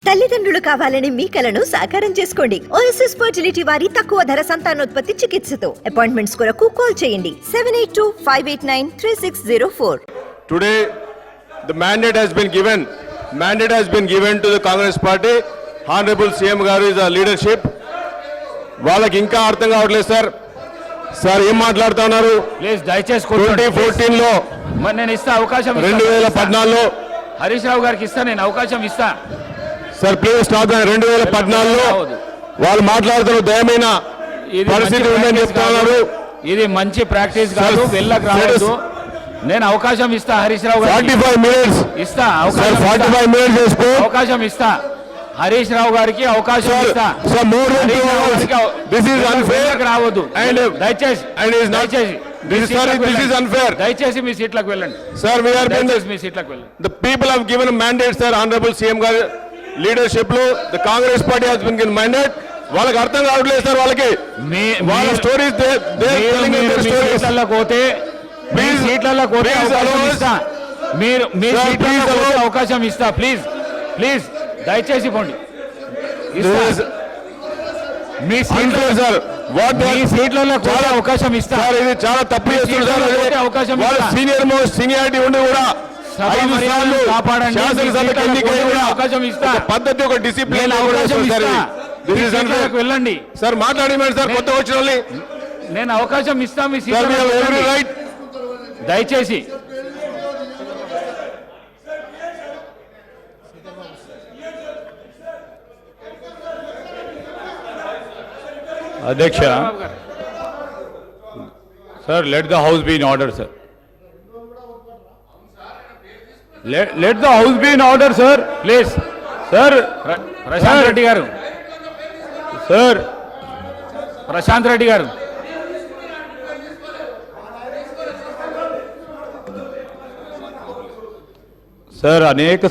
తల్లిదండ్రులు కావాలని మీ కలను సాకారం చేసుకోండి. ఓఎస్ఎస్ ఫర్టిలిటీ వారి తక్కువ ధర సంతానోత్పత్తి చికిత్సతో అపాయింట్మెంట్స్ కొరకు కాల్ చేయండి 7825893604. Today the mandate has been given to the Congress party. Honorable CM garu is a leadership. వాళ్ళకి ఇంకా అర్థం కావట్లేదు సార్ ఏం మాట్లాడుతున్నారు. ప్లీజ్ దయచేసి 2014 లో నేను ఇస్తా అవకాశం 2014లో హరీష్ రావు గారికి ఇస్తా నేను అవకాశం ఇస్తా సార్ ప్లీజ్ స్టాప్. 2014లో వాళ్ళు మాట్లాడుతున్న దయమైన పరిస్థితి ఉందని చెప్తున్నారు. ఇది మంచి ప్రాక్టీస్ కాదు, వెళ్ళకు రావద్దు. నేను అవకాశం ఇస్తా హరీష్ రావు గారికి 45 మినిట్స్ ఇస్తా అవకాశం ఇస్తా హరీష్ రావు గారికి అవకాశం ఇస్తా. రావద్దు దయచేసి మీ సీట్లకు వెళ్ళండి సార్. మీ సీట్లకు వెళ్ళండి. The people have given a mandate, sir. Honorable CM గారి లీడర్షిప్ లో the Congress party has been given mandate. వాళ్ళకి అర్థం కావట్లేదు సార్. వాళ్ళకి వాళ్ళ స్టోరీస్ పోతే అవకాశం ఇస్తా. ప్లీజ్ దయచేసి పోండి. మీ సీట్లలో అవకాశం ఇస్తా. ఇది చాలా తప్పు చేస్తున్నారు. సీనియర్ మోస్ట్ సీనియారిటీ ఉండి కూడా అవకాశం ఇస్తా. పద్ధతి ఒక డిసిప్లిన్ వెళ్ళండి సార్. మాట్లాడేమండి సార్ కొత్త వచ్చిన వాళ్ళని. నేను అవకాశం ఇస్తా మీ సీట్ దయచేసి. అధ్యక్ష sir, let the house be in order sir. Let the house be in order sir please. Sir Prashant Reddy గారు, సార్ ప్రశాంత్ రెడ్డి గారు సార్, అనేక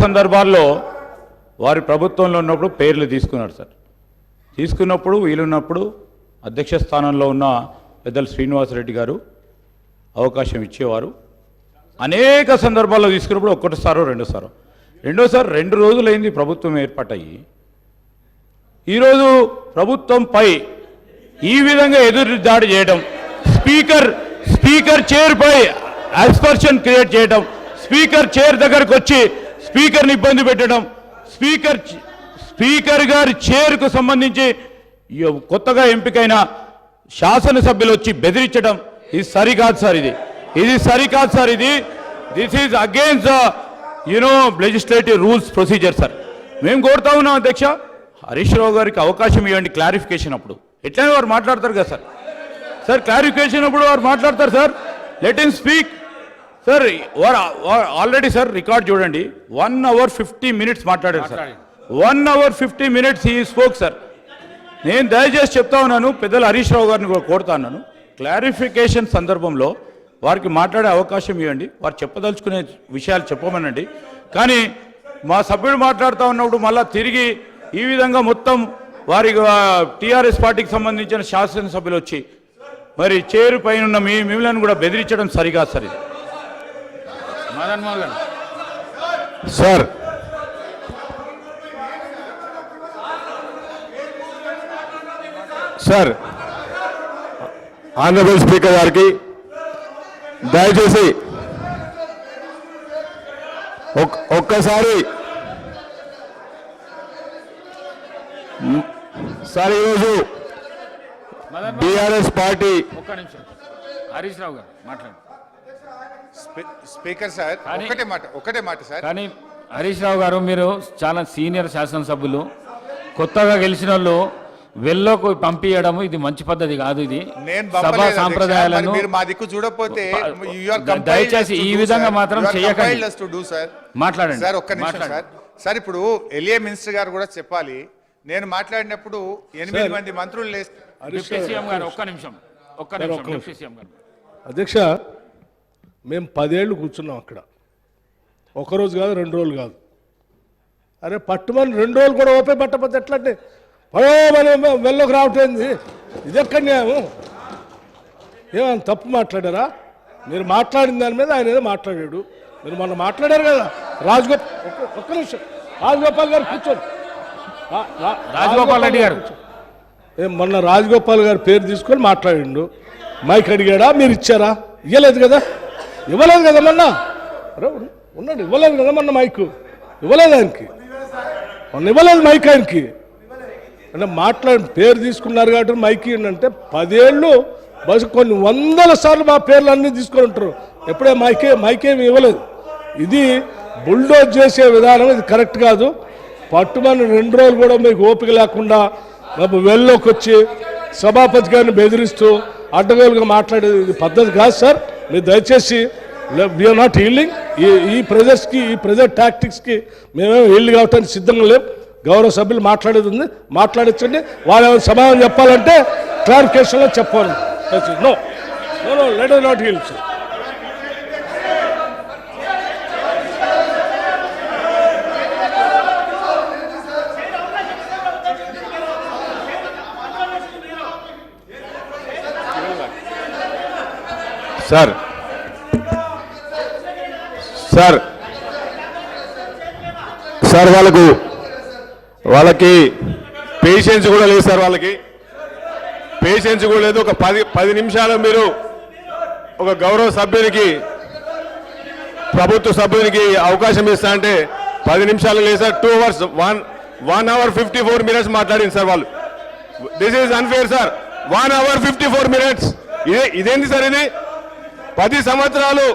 సందర్భాల్లో వారి ప్రభుత్వంలో ఉన్నప్పుడు పేర్లు తీసుకున్నారు సార్. తీసుకున్నప్పుడు వీలున్నప్పుడు అధ్యక్ష స్థానంలో ఉన్న పెద్దలు శ్రీనివాసరెడ్డి గారు అవకాశం ఇచ్చేవారు. అనేక సందర్భాల్లో తీసుకున్నప్పుడు ఒకటిసారో రెండోసారి 2 రోజులైంది ప్రభుత్వం ఏర్పాటయ్యి. ఈరోజు ప్రభుత్వంపై ఈ విధంగా ఎదురు దాడి చేయడం, స్పీకర్ చైర్పై అస్పర్షన్ క్రియేట్ చేయడం, స్పీకర్ చైర్ దగ్గరకు వచ్చి స్పీకర్ని ఇబ్బంది పెట్టడం, స్పీకర్ గారి చైర్కు సంబంధించి కొత్తగా ఎంపికైన శాసనసభ్యులు వచ్చి బెదిరించడం ఇది సరికాదు సార్. ఇది సరికాదు sir. This is against legislative rules procedure sir. మేము కోరుతా ఉన్నాం అధ్యక్ష, హరీష్ రావు గారికి అవకాశం ఇవ్వండి క్లారిఫికేషన్ అప్పుడు. ఎట్లయినా వారు మాట్లాడతారు కదా సార్. క్లారిఫికేషన్ అప్పుడు వారు మాట్లాడతారు sir. Let him speak sir. Already sir record చూడండి, 1 hour 50 minutes మాట్లాడారు sir. 1 hour 50 minutes he spoke sir. నేను దయచేసి చెప్తా ఉన్నాను, పెద్దలు హరీష్ రావు గారిని కూడా కోరుతా ఉన్నాను, క్లారిఫికేషన్ సందర్భంలో వారికి మాట్లాడే అవకాశం ఇవ్వండి. వారు చెప్పదలుచుకునే విషయాలు చెప్పమనండి. కానీ మా సభ్యుడు మాట్లాడుతూ ఉన్నప్పుడు మళ్ళీ తిరిగి ఈ విధంగా మొత్తం వారి టీఆర్ఎస్ పార్టీకి సంబంధించిన శాసనసభ్యులు వచ్చి మరి చైరు పైన ఉన్న మిమ్మల్ని కూడా బెదిరించడం సరికాదు సార్. ఇది Madan Mohan sir. Sir, honourable speaker గారికి దయచేసి ఒక్కసారి సార్, ఈరోజు టిఆర్ఎస్ పార్టీ ఒక్క నిమిషం హరీష్ రావు గారు మాట్లాడండి. స్పీకర్ సార్, ఒకటే మాట సార్. కానీ హరీష్ రావు గారు, మీరు చాలా సీనియర్ శాసనసభ్యులు, కొత్తగా గెలిచిన వాళ్ళు వెళ్ళకు పంపించడం ఇది మంచి పద్ధతి కాదు. ఇది సభా సాంప్రదాయాలను మా దిక్కు చూడకపోతే దయచేసి ఈ విధంగా మాత్రం చేయకండి. మాట్లాడండి సార్. ఒక్క నిమిషం సార్. ఇప్పుడు ఎల్ఏ మినిస్టర్ గారు కూడా చెప్పాలి. నేను మాట్లాడినప్పుడు 8 మంది మంత్రులు అధ్యక్ష, మేము 10 ఏళ్ళు కూర్చున్నాం అక్కడ. ఒకరోజు కాదు, 2 రోజులు కాదు. అరే పట్టుమని 2 రోజులు కూడా ఓపే పట్టకపోతే ఎట్లంటే వెళ్ళకు రావట్లేదు. ఇది ఎక్కడ న్యాయం? ఏమైనా తప్పు మాట్లాడారా? మీరు మాట్లాడిన దాని మీద ఆయన ఏదో మాట్లాడాడు. మీరు మొన్న మాట్లాడారు కదా. ఒక్క నిమిషం రాజగోపాల్ గారు కూర్చోండి. రాజగోపాల్ రెడ్డి గారు. మొన్న రాజగోపాల్ గారు పేరు తీసుకొని మాట్లాడిండు. మైక్ అడిగాడా, మీరు ఇచ్చారా? ఇవ్వలేదు కదా మొన్న. ఉన్నాడు, ఇవ్వలేదు కదా మొన్న మైక్. ఇవ్వలేదు ఆయనకి, మొన్న ఇవ్వలేదు మైక్ ఆయనకి. అంటే పేరు తీసుకున్నారు కాబట్టి మైక్ అంటే 10 ఏళ్ళు బస్ కొన్ని వందల సార్లు మా పేర్లు అన్నీ తీసుకొని ఉంటారు. ఎప్పుడే మైకేమి ఇవ్వలేదు. ఇది బుల్డోజ్ చేసే విధానం, ఇది కరెక్ట్ కాదు. పట్టుమని 2 రోజులు కూడా మీకు ఓపిక లేకుండా వెళ్ళలోకి వచ్చి సభాపతి గారిని బెదిరిస్తూ అడ్డగోలుగా మాట్లాడేది ఇది పద్ధతి కాదు సార్. మీరు దయచేసి వీఆర్ నాట్ హీల్డింగ్. ఈ ప్రెజర్స్కి, ఈ ప్రెజర్ టాక్టిక్స్కి మేమేమో హీల్డ్ కావటానికి సిద్ధంగా లేం. గౌరవ సభ్యులు మాట్లాడేది ఉంది, మాట్లాడించండి. వాళ్ళు ఏమైనా సమాధానం చెప్పాలంటే క్లారిఫికేషన్లో చెప్పాలి. No no no let us not heeled sir. Sir sir sir వాళ్ళకి పేషెన్స్ కూడా లేదు సార్. వాళ్ళకి పేషెన్స్ కూడా లేదు. ఒక 10 నిమిషాలు మీరు ఒక గౌరవ సభ్యునికి, ప్రభుత్వ సభ్యునికి అవకాశం ఇస్తా అంటే 10 నిమిషాలు లేదు సార్. 2 hours 1 hour 54 minutes మాట్లాడింది సార్ వాళ్ళు. This is unfair sir. 1 hour 54 minutes. ఇదేంటి సార్? ఇది 10 సంవత్సరాలు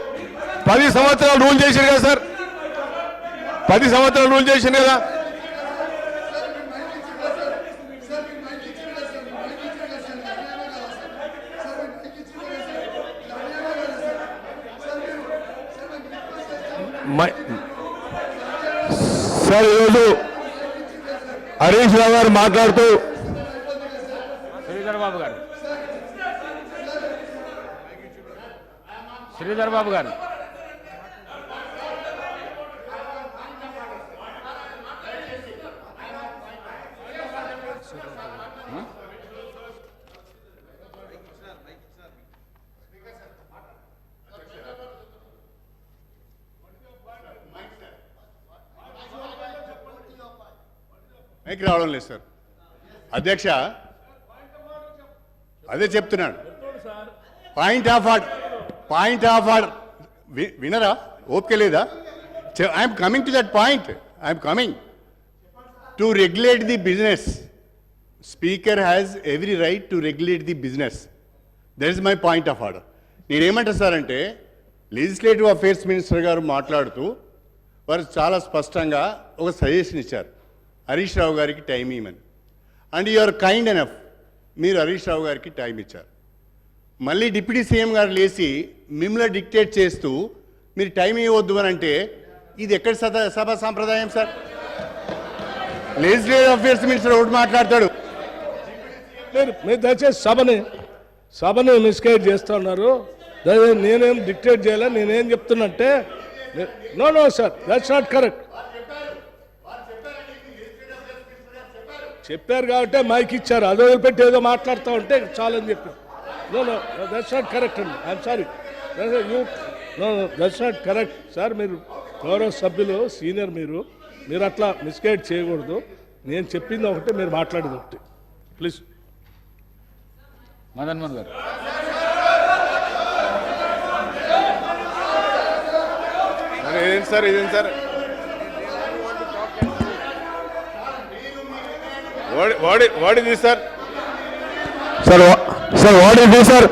రూల్ చేశారు కదా సార్. 10 సంవత్సరాలు రూల్ చేశారు కదా. సార్ ఈరోజు హరీష్ రావు గారు మాట్లాడుతూ శ్రీధర్ బాబు గారు మైక్ రావడం లేదు సార్. అధ్యక్ష, అదే చెప్తున్నాను. పాయింట్ ఆఫ్ ఆర్డర్ వినరా? ఓపిక లేదా? I'm coming to that point. I'm coming to regulate the business. Speaker has every right to regulate the business. That is my point of order. నేనేమంటా సార్ అంటే, లెజిస్లేటివ్ అఫేర్స్ మినిస్టర్ గారు మాట్లాడుతూ వారు చాలా స్పష్టంగా ఒక సజెషన్ ఇచ్చారు, హరీష్ రావు గారికి టైం ఇవ్వమని. And you are kind enough, మీరు హరీష్ రావు గారికి టైం ఇచ్చారు. మళ్ళీ డిప్యూటీ సీఎం గారు లేచి మిమ్మల్ని డిక్టేట్ చేస్తూ మీరు టైం ఇవ్వద్దు అని అంటే ఇది ఎక్కడ సభ సాంప్రదాయం సార్? లెజిస్లేటివ్ అఫేర్స్ మినిస్టర్ ఒకటి మాట్లాడతాడు. మీరు దయచేసి సభని మిస్గైడ్ చేస్తూ ఉన్నారు. నేనేం డిక్టేట్ చేయాలి, నేనేం చెప్తున్నంటే no sir, that's not correct. చెప్పారు కాబట్టి మైక్ ఇచ్చారు, అదో పెట్టి ఏదో మాట్లాడుతూ ఉంటే చాలని చెప్పారు. నో దట్స్ నాట్ కరెక్ట్ అండి. I'm sorry, that's not correct sir. మీరు గౌరవ సభ్యులు, సీనియర్, మీరు అట్లా మిస్గైడ్ చేయకూడదు. నేను చెప్పింది ఒకటి, మీరు మాట్లాడేది ఒకటి. ప్లీజ్. మదన్ మోహన్ గారు. ఇదేంటి sir? What is this, sir? Sir, what is this, sir?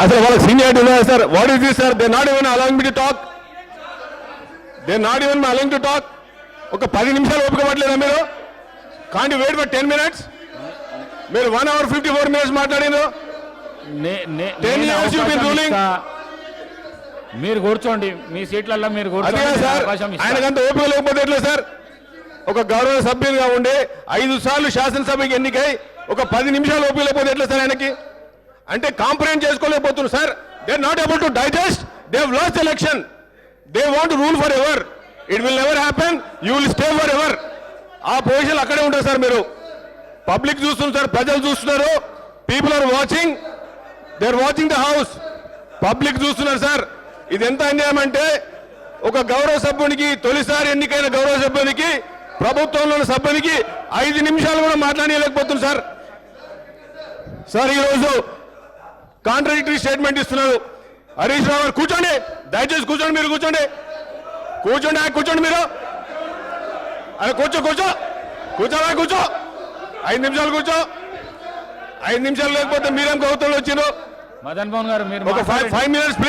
అసలు వాళ్ళకి సీనియారిటీ ఉన్నాయా sir? What is this, sir? They not even allowing me to talk. ఒక 10 నిమిషాలు ఓపిక పట్టలేదా మీరు? Can't you wait for 10 minutes? మీరు 1 hour 54 minutes మాట్లాడినారు. 10 years you've been ruling. మీరు కూర్చోండి, మీ సీట్లలో మీరు కూర్చోండి. ఆయనకంత ఓపిక లేకపోతే ఎట్లా సార్? ఒక గౌరవ సభ్యులుగా ఉండి 5 సార్లు శాసనసభకి ఎన్నికై ఒక 10 నిమిషాలు ఓపిక లేకపోతే ఎట్లా సార్ ఆయనకి? అంటే కాంప్రహెండ్ చేసుకోలేకపోతున్నారు sir. They are not able to digest. They have lost election. They want rule forever. It will never happen. You will stay forever. ఆ పొజిషన్ అక్కడే ఉంటారు సార్. మీరు పబ్లిక్ చూస్తున్నారు సార్, ప్రజలు చూస్తున్నారు. People are watching. They are watching the house. Public చూస్తున్నారు sir. ఇది ఎంత అన్యాయం అంటే ఒక గౌరవ సభ్యునికి, తొలిసారి ఎన్నికైన గౌరవ సభ్యునికి, ప్రభుత్వంలో ఉన్న సభ్యునికి 5 నిమిషాలు కూడా మాట్లాడలేకపోతుంది సార్. సార్ ఈరోజు కాంట్రడిక్టరీ స్టేట్మెంట్ ఇస్తున్నారు హరీష్ రావు గారు. కూర్చోండి, దయచేసి కూర్చోండి, మీరు కూర్చోండి, కూర్చోండి, కూర్చోండి మీరు. అరే కూర్చో, కూర్చో, కూర్చోరా, కూర్చో. 5 నిమిషాలు కూర్చో. 5 నిమిషాలు లేకపోతే మీరేం గౌరవంలో వచ్చారు. మదన్ మోహన్ గారు మీరు ఒక 5 minutes ప్లీజ్.